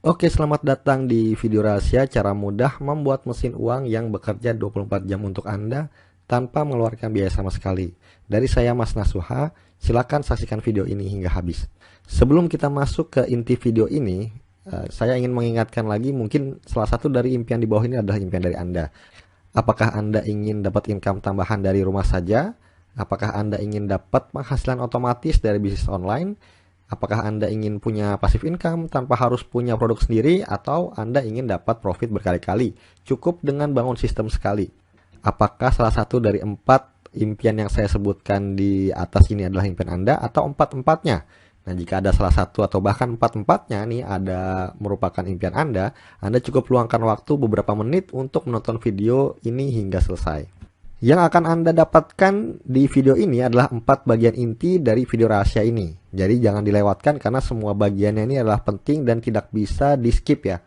Oke, selamat datang di video rahasia cara mudah membuat mesin uang yang bekerja 24 jam untuk Anda tanpa mengeluarkan biaya sama sekali. Dari saya Mas Nasuha, silakan saksikan video ini hingga habis. Sebelum kita masuk ke inti video ini, saya ingin mengingatkan lagi mungkin salah satu dari impian di bawah ini adalah impian dari Anda. Apakah Anda ingin dapat income tambahan dari rumah saja? Apakah Anda ingin dapat penghasilan otomatis dari bisnis online? Apakah Anda ingin punya passive income tanpa harus punya produk sendiri, atau Anda ingin dapat profit berkali-kali, cukup dengan bangun sistem sekali? Apakah salah satu dari 4 impian yang saya sebutkan di atas ini adalah impian Anda, atau 4-empatnya? Nah, jika ada salah satu atau bahkan 4-empatnya nih ada merupakan impian Anda cukup luangkan waktu beberapa menit untuk menonton video ini hingga selesai. Yang akan Anda dapatkan di video ini adalah 4 bagian inti dari video rahasia ini. Jadi jangan dilewatkan karena semua bagiannya ini adalah penting dan tidak bisa di skip ya.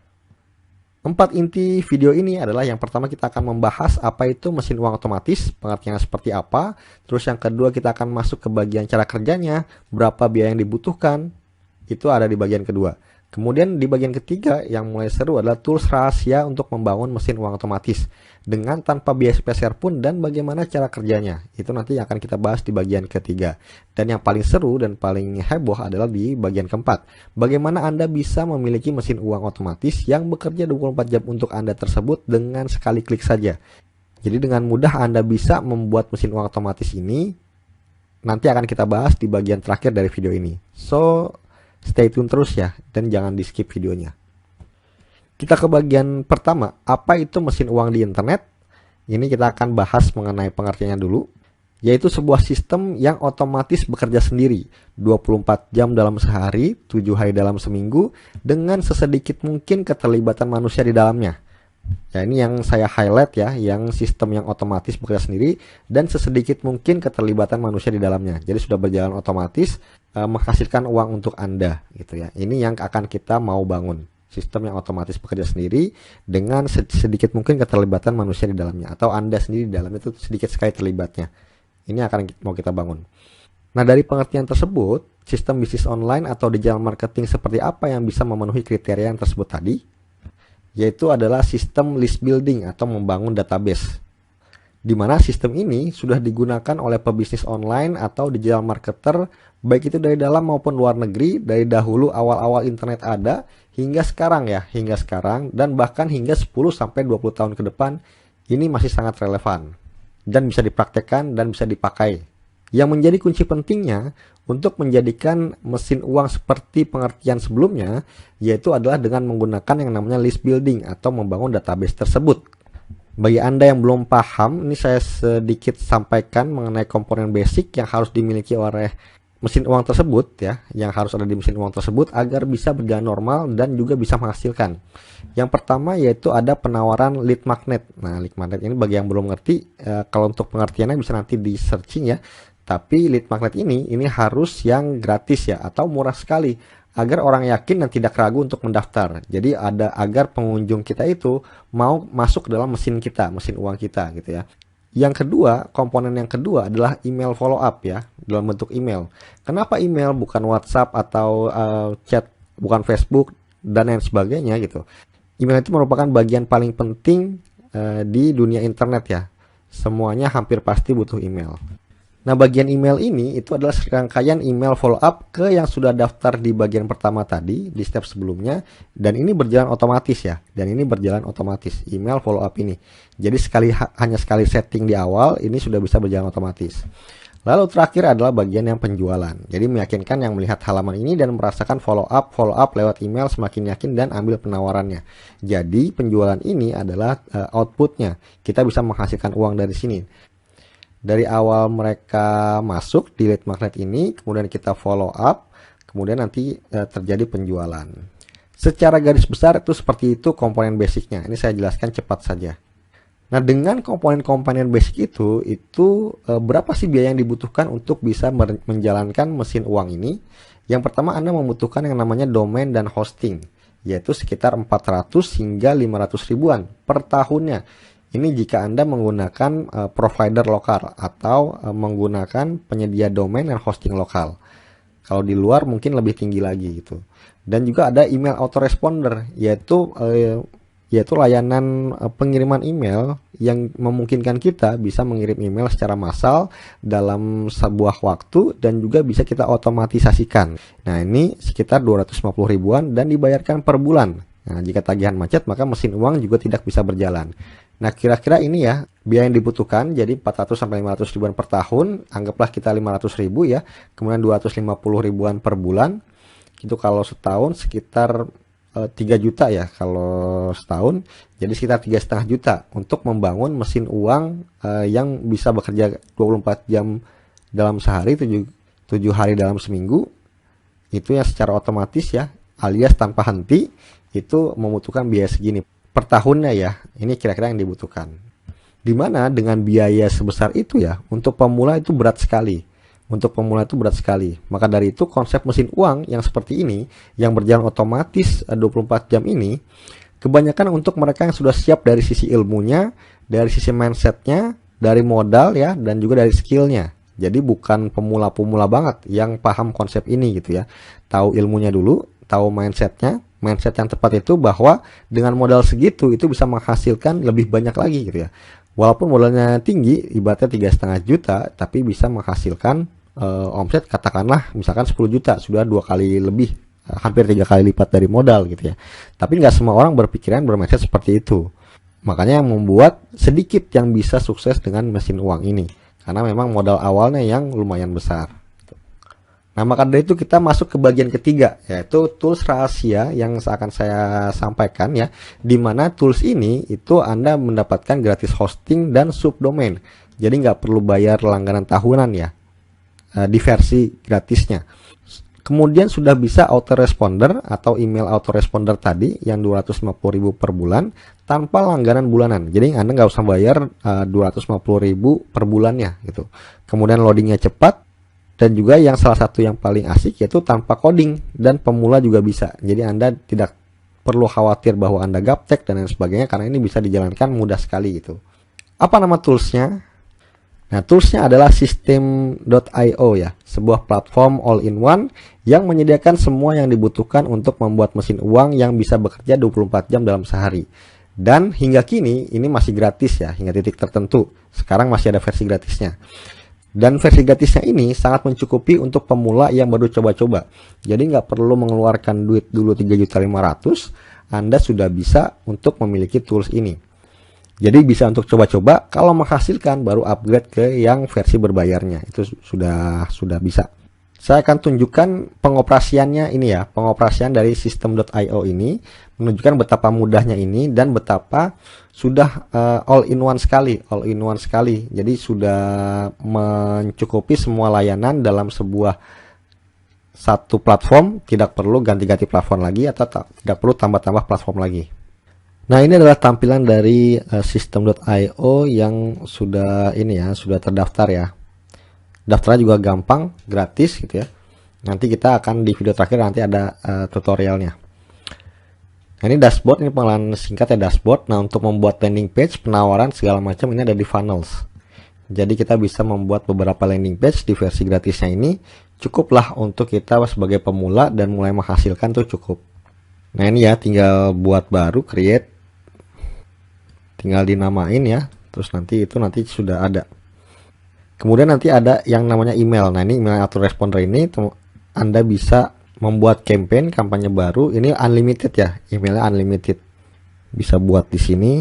4 inti video ini adalah yang pertama kita akan membahas apa itu mesin uang otomatis, pengertiannya seperti apa. Terus yang kedua kita akan masuk ke bagian cara kerjanya, berapa biaya yang dibutuhkan, itu ada di bagian kedua. Kemudian di bagian ketiga yang mulai seru adalah tools rahasia untuk membangun mesin uang otomatis dengan tanpa biaya spesial pun dan bagaimana cara kerjanya. Itu nanti akan kita bahas di bagian ketiga. Dan yang paling seru dan paling heboh adalah di bagian keempat. Bagaimana Anda bisa memiliki mesin uang otomatis yang bekerja 24 jam untuk Anda tersebut dengan sekali klik saja. Jadi dengan mudah Anda bisa membuat mesin uang otomatis ini. Nanti akan kita bahas di bagian terakhir dari video ini. So, stay tune terus ya, dan jangan di skip videonya. Kita ke bagian pertama, apa itu mesin uang di internet? Ini kita akan bahas mengenai pengertiannya dulu, yaitu sebuah sistem yang otomatis bekerja sendiri 24 jam dalam sehari, 7 hari dalam seminggu, dengan sesedikit mungkin keterlibatan manusia di dalamnya. Ya, ini yang saya highlight ya, yang sistem yang otomatis bekerja sendiri dan sesedikit mungkin keterlibatan manusia di dalamnya. Jadi sudah berjalan otomatis, menghasilkan uang untuk Anda gitu ya. Ini yang akan kita mau bangun. Sistem yang otomatis bekerja sendiri dengan sedikit mungkin keterlibatan manusia di dalamnya, atau Anda sendiri di dalamnya itu sedikit sekali terlibatnya. Ini akan mau kita bangun. Nah, dari pengertian tersebut, sistem bisnis online atau digital marketing seperti apa yang bisa memenuhi kriteria yang tersebut tadi? Yaitu adalah sistem list building atau membangun database, di mana sistem ini sudah digunakan oleh pebisnis online atau digital marketer, baik itu dari dalam maupun luar negeri, dari dahulu awal-awal internet ada hingga sekarang ya, hingga sekarang, dan bahkan hingga 10-20 tahun ke depan ini masih sangat relevan dan bisa dipraktekkan dan bisa dipakai. Yang menjadi kunci pentingnya untuk menjadikan mesin uang seperti pengertian sebelumnya, yaitu adalah dengan menggunakan yang namanya list building atau membangun database tersebut. Bagi Anda yang belum paham, ini saya sedikit sampaikan mengenai komponen basic yang harus dimiliki oleh mesin uang tersebut ya, yang harus ada di mesin uang tersebut agar bisa berjalan normal dan juga bisa menghasilkan. Yang pertama yaitu ada penawaran lead magnet. Nah, lead magnet ini bagi yang belum ngerti, kalau untuk pengertiannya bisa nanti di searching ya. Tapi lead magnet ini harus yang gratis ya, atau murah sekali, agar orang yakin dan tidak ragu untuk mendaftar. Jadi ada agar pengunjung kita itu mau masuk ke dalam mesin kita, mesin uang kita gitu ya. Yang kedua, komponen yang kedua adalah email follow up ya, dalam bentuk email. Kenapa email bukan WhatsApp atau chat, bukan Facebook dan lain sebagainya gitu. Email itu merupakan bagian paling penting di dunia internet ya. Semuanya hampir pasti butuh email. Nah, bagian email ini itu adalah serangkaian email follow up ke yang sudah daftar di bagian pertama tadi, di step sebelumnya, dan ini berjalan otomatis ya. Dan ini berjalan otomatis, email follow up ini. Jadi hanya sekali setting di awal, ini sudah bisa berjalan otomatis. Lalu terakhir adalah bagian yang penjualan. Jadi meyakinkan yang melihat halaman ini dan merasakan follow up lewat email semakin yakin dan ambil penawarannya. Jadi penjualan ini adalah outputnya. Kita bisa menghasilkan uang dari sini. Dari awal mereka masuk di lead magnet ini, kemudian kita follow up, kemudian nanti terjadi penjualan. Secara garis besar itu seperti itu komponen basicnya. Ini saya jelaskan cepat saja. Nah, dengan komponen-komponen basic itu berapa sih biaya yang dibutuhkan untuk bisa menjalankan mesin uang ini? Yang pertama, Anda membutuhkan yang namanya domain dan hosting, yaitu sekitar 400 hingga 500 ribuan per tahunnya. Ini jika Anda menggunakan provider lokal atau menggunakan penyedia domain dan hosting lokal. Kalau di luar mungkin lebih tinggi lagi gitu. Dan juga ada email autoresponder, yaitu layanan pengiriman email yang memungkinkan kita bisa mengirim email secara massal dalam sebuah waktu dan juga bisa kita otomatisasikan. Nah, ini sekitar 250 ribuan dan dibayarkan per bulan. Nah, jika tagihan macet maka mesin uang juga tidak bisa berjalan. Nah, kira-kira ini ya biaya yang dibutuhkan, jadi 400 sampai 500 ribuan per tahun, anggaplah kita 500 ribu ya, kemudian 250 ribuan per bulan. Itu kalau setahun sekitar 3 juta ya kalau setahun, jadi sekitar 3,5 juta untuk membangun mesin uang yang bisa bekerja 24 jam dalam sehari, 7 hari dalam seminggu. Itu ya secara otomatis ya, alias tanpa henti, itu membutuhkan biaya segini per tahunnya ya. Ini kira-kira yang dibutuhkan. Dimana dengan biaya sebesar itu ya, untuk pemula itu berat sekali. Maka dari itu konsep mesin uang yang seperti ini, yang berjalan otomatis 24 jam ini, kebanyakan untuk mereka yang sudah siap dari sisi ilmunya, dari sisi mindsetnya, dari modal ya, dan juga dari skillnya. Jadi bukan pemula-pemula banget yang paham konsep ini gitu ya. Tahu ilmunya dulu, tahu mindsetnya. Mindset yang tepat itu bahwa dengan modal segitu itu bisa menghasilkan lebih banyak lagi gitu ya. Walaupun modalnya tinggi, ibaratnya 3,5 juta, tapi bisa menghasilkan omset katakanlah misalkan 10 juta, sudah 2 kali lebih, hampir 3 kali lipat dari modal gitu ya. Tapi nggak semua orang bermindset seperti itu. Makanya yang membuat sedikit yang bisa sukses dengan mesin uang ini, karena memang modal awalnya yang lumayan besar. Nah, maka dari itu kita masuk ke bagian ketiga, yaitu tools rahasia yang akan saya sampaikan ya. Dimana tools ini itu Anda mendapatkan gratis hosting dan subdomain. Jadi nggak perlu bayar langganan tahunan ya, di versi gratisnya. Kemudian sudah bisa autoresponder atau email autoresponder tadi yang 250 ribu per bulan tanpa langganan bulanan. Jadi Anda nggak usah bayar 250 ribu per bulannya gitu. Kemudian loadingnya cepat. Dan juga yang salah satu yang paling asik yaitu tanpa coding, dan pemula juga bisa. Jadi Anda tidak perlu khawatir bahwa Anda gaptek dan lain sebagainya, karena ini bisa dijalankan mudah sekali gitu. Apa nama toolsnya? Nah, toolsnya adalah System.io ya, sebuah platform all-in-one yang menyediakan semua yang dibutuhkan untuk membuat mesin uang yang bisa bekerja 24 jam dalam sehari. Dan hingga kini ini masih gratis ya, hingga titik tertentu. Sekarang masih ada versi gratisnya. Dan versi gratisnya ini sangat mencukupi untuk pemula yang baru coba-coba. Jadi nggak perlu mengeluarkan duit dulu 3.500.000, Anda sudah bisa untuk memiliki tools ini. Jadi bisa untuk coba-coba, kalau menghasilkan baru upgrade ke yang versi berbayarnya. Itu sudah bisa. Saya akan tunjukkan pengoperasiannya ini ya, pengoperasian dari System.io ini, menunjukkan betapa mudahnya ini dan betapa sudah all in one sekali. Jadi sudah mencukupi semua layanan dalam sebuah satu platform, tidak perlu ganti-ganti platform lagi atau tidak perlu tambah-tambah platform lagi. Nah, ini adalah tampilan dari System.io yang sudah terdaftar ya. Daftarnya juga gampang, gratis gitu ya. Nanti kita akan di video terakhir nanti ada tutorialnya. Nah, ini dashboard, ini pengenalan singkat ya dashboard. Nah, untuk membuat landing page, penawaran segala macam ini ada di funnels. Jadi kita bisa membuat beberapa landing page di versi gratisnya ini. Cukuplah untuk kita sebagai pemula dan mulai menghasilkan tuh cukup. Nah, ini ya tinggal buat baru, create. Tinggal dinamain ya. Terus nanti sudah ada. Kemudian nanti ada yang namanya email. Nah, ini email autoresponder ini Anda bisa membuat kampanye baru. Ini unlimited ya, emailnya unlimited. Bisa buat di sini.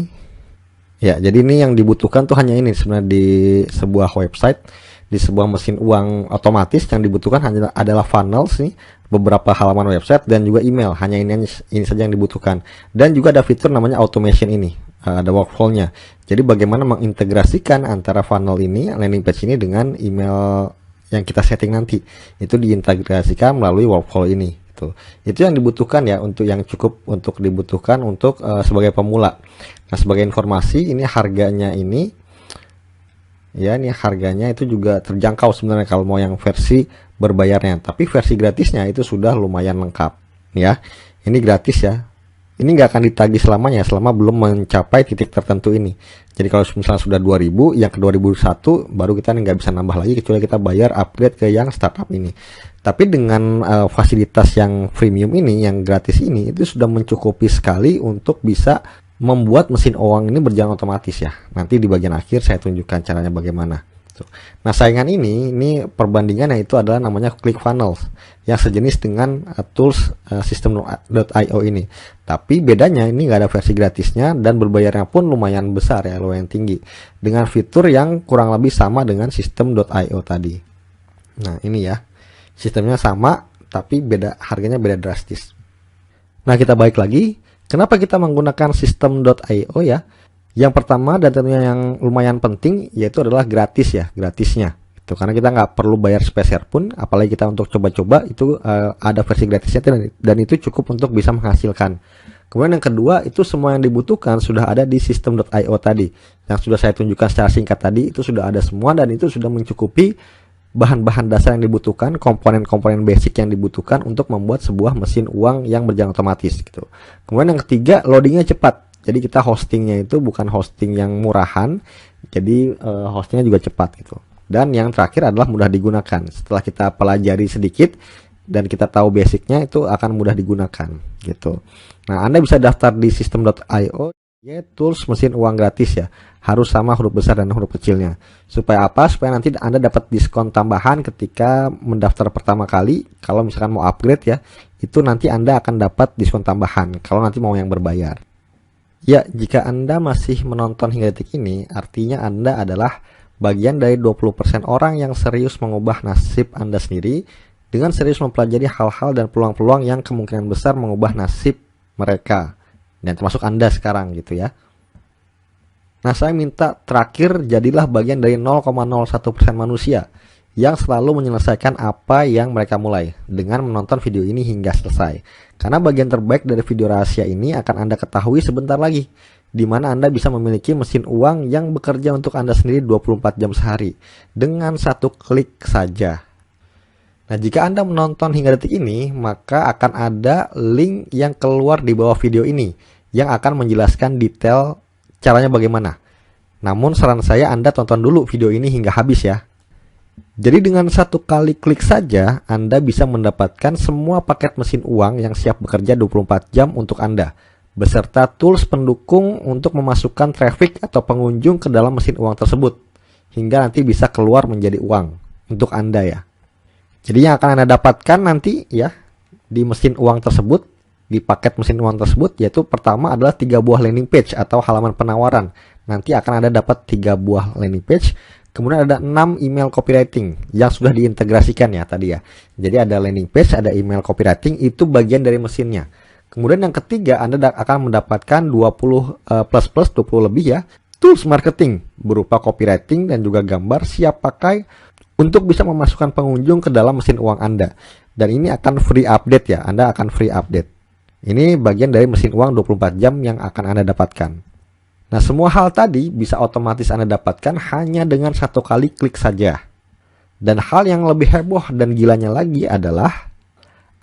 Ya, jadi ini yang dibutuhkan tuh hanya ini sebenarnya di sebuah website, di sebuah mesin uang otomatis yang dibutuhkan hanya adalah funnels nih, beberapa halaman website dan juga email. Hanya ini saja yang dibutuhkan. Dan juga ada fitur namanya automation ini. Ada workflow-nya. Jadi bagaimana mengintegrasikan antara funnel ini, landing page ini dengan email yang kita setting nanti. Itu diintegrasikan melalui workflow ini. Itu yang dibutuhkan ya, untuk yang cukup untuk dibutuhkan untuk sebagai pemula. Nah, sebagai informasi ini harganya ini ya, ini harganya itu juga terjangkau sebenarnya kalau mau yang versi berbayarnya. Tapi versi gratisnya itu sudah lumayan lengkap ya. Ini gratis ya. Ini nggak akan ditagih selamanya selama belum mencapai titik tertentu ini. Jadi kalau misalnya sudah 2000, yang ke 2001 baru kita nggak bisa nambah lagi kecuali kita bayar upgrade ke yang startup ini. Tapi dengan fasilitas yang premium ini, yang gratis ini, itu sudah mencukupi sekali untuk bisa membuat mesin uang ini berjalan otomatis ya. Nanti di bagian akhir saya tunjukkan caranya bagaimana. Nah, saingan ini perbandingannya itu adalah namanya ClickFunnels yang sejenis dengan tools System.io ini. Tapi bedanya ini nggak ada versi gratisnya dan berbayarnya pun lumayan besar ya, lumayan tinggi. Dengan fitur yang kurang lebih sama dengan System.io tadi. Nah, ini ya. Sistemnya sama tapi harganya beda drastis. Nah, kita balik lagi. Kenapa kita menggunakan System.io ya? Yang pertama dan tentunya yang lumayan penting yaitu adalah gratisnya. Itu karena kita nggak perlu bayar sepeser pun, apalagi kita untuk coba-coba itu ada versi gratisnya dan itu cukup untuk bisa menghasilkan. Kemudian yang kedua itu semua yang dibutuhkan sudah ada di System.io tadi. Yang sudah saya tunjukkan secara singkat tadi itu sudah ada semua dan itu sudah mencukupi bahan-bahan dasar yang dibutuhkan, komponen-komponen basic yang dibutuhkan untuk membuat sebuah mesin uang yang berjalan otomatis gitu. Kemudian yang ketiga, loadingnya cepat. Jadi kita hostingnya itu bukan hosting yang murahan, jadi hostingnya juga cepat gitu. Dan yang terakhir adalah mudah digunakan. Setelah kita pelajari sedikit dan kita tahu basicnya, itu akan mudah digunakan gitu. Nah, Anda bisa daftar di System.io, ya tools mesin uang gratis ya. Harus sama huruf besar dan huruf kecilnya. Supaya apa? Supaya nanti Anda dapat diskon tambahan ketika mendaftar pertama kali. Kalau misalkan mau upgrade ya, itu nanti Anda akan dapat diskon tambahan kalau nanti mau yang berbayar. Ya, jika Anda masih menonton hingga detik ini, artinya Anda adalah bagian dari 20% orang yang serius mengubah nasib Anda sendiri dengan serius mempelajari hal-hal dan peluang-peluang yang kemungkinan besar mengubah nasib mereka. Dan termasuk Anda sekarang gitu ya. Nah, saya minta terakhir jadilah bagian dari 0,01% manusia yang selalu menyelesaikan apa yang mereka mulai dengan menonton video ini hingga selesai. Karena bagian terbaik dari video rahasia ini akan Anda ketahui sebentar lagi, di mana Anda bisa memiliki mesin uang yang bekerja untuk Anda sendiri 24 jam sehari dengan satu klik saja. Nah, jika Anda menonton hingga detik ini, maka akan ada link yang keluar di bawah video ini yang akan menjelaskan detail caranya bagaimana. Namun saran saya Anda tonton dulu video ini hingga habis ya. Jadi dengan satu kali klik saja Anda bisa mendapatkan semua paket mesin uang yang siap bekerja 24 jam untuk Anda, beserta tools pendukung untuk memasukkan traffic atau pengunjung ke dalam mesin uang tersebut, hingga nanti bisa keluar menjadi uang untuk Anda ya. Jadi yang akan Anda dapatkan nanti ya di mesin uang tersebut, di paket mesin uang tersebut, yaitu pertama adalah 3 buah landing page atau halaman penawaran. Nanti akan Anda dapat 3 buah landing page. Kemudian ada 6 email copywriting yang sudah diintegrasikan ya tadi ya. Jadi ada landing page, ada email copywriting, itu bagian dari mesinnya. Kemudian yang ketiga Anda akan mendapatkan 20 lebih ya, tools marketing berupa copywriting dan juga gambar siap pakai untuk bisa memasukkan pengunjung ke dalam mesin uang Anda. Dan ini akan free update ya, Anda akan free update. Ini bagian dari mesin uang 24 jam yang akan Anda dapatkan. Nah, semua hal tadi bisa otomatis Anda dapatkan hanya dengan satu kali klik saja. Dan hal yang lebih heboh dan gilanya lagi adalah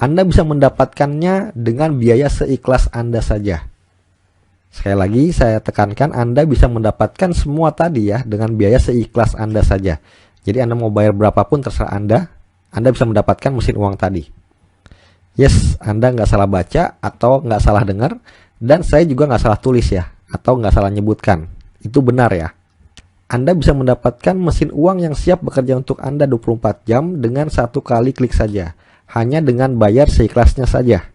Anda bisa mendapatkannya dengan biaya seikhlas Anda saja. Sekali lagi saya tekankan, Anda bisa mendapatkan semua tadi ya dengan biaya seikhlas Anda saja. Jadi Anda mau bayar berapapun terserah Anda bisa mendapatkan mesin uang tadi. Yes, Anda nggak salah baca atau nggak salah dengar, dan saya juga nggak salah tulis ya, atau nggak salah nyebutkan. Itu benar ya. Anda bisa mendapatkan mesin uang yang siap bekerja untuk Anda 24 jam dengan satu kali klik saja, hanya dengan bayar seikhlasnya saja.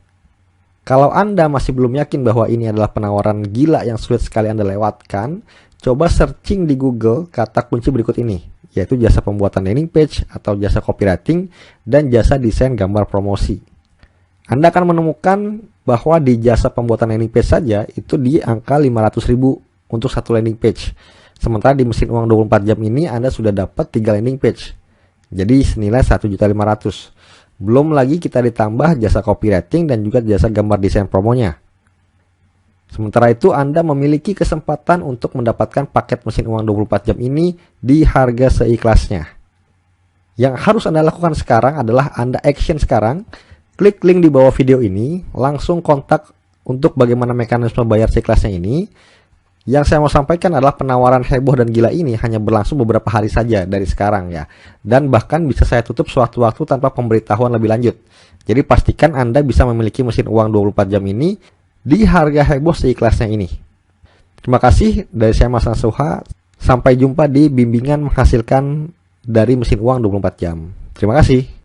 Kalau Anda masih belum yakin bahwa ini adalah penawaran gila yang sulit sekali Anda lewatkan, coba searching di Google kata kunci berikut ini, yaitu jasa pembuatan landing page atau jasa copywriting dan jasa desain gambar promosi. Anda akan menemukan bahwa di jasa pembuatan landing page saja itu di angka 500.000 untuk satu landing page. Sementara di mesin uang 24 jam ini Anda sudah dapat 3 landing page. Jadi senilai 1.500.000. Belum lagi kita ditambah jasa copywriting dan juga jasa gambar desain promonya. Sementara itu Anda memiliki kesempatan untuk mendapatkan paket mesin uang 24 jam ini di harga seikhlasnya. Yang harus Anda lakukan sekarang adalah Anda action sekarang. Klik link di bawah video ini, langsung kontak untuk bagaimana mekanisme bayar seikhlasnya ini. Yang saya mau sampaikan adalah penawaran heboh dan gila ini hanya berlangsung beberapa hari saja dari sekarang ya. Dan bahkan bisa saya tutup suatu waktu tanpa pemberitahuan lebih lanjut. Jadi pastikan Anda bisa memiliki mesin uang 24 jam ini di harga heboh seikhlasnya ini. Terima kasih dari saya Mas Nasuha. Sampai jumpa di bimbingan menghasilkan dari mesin uang 24 jam. Terima kasih.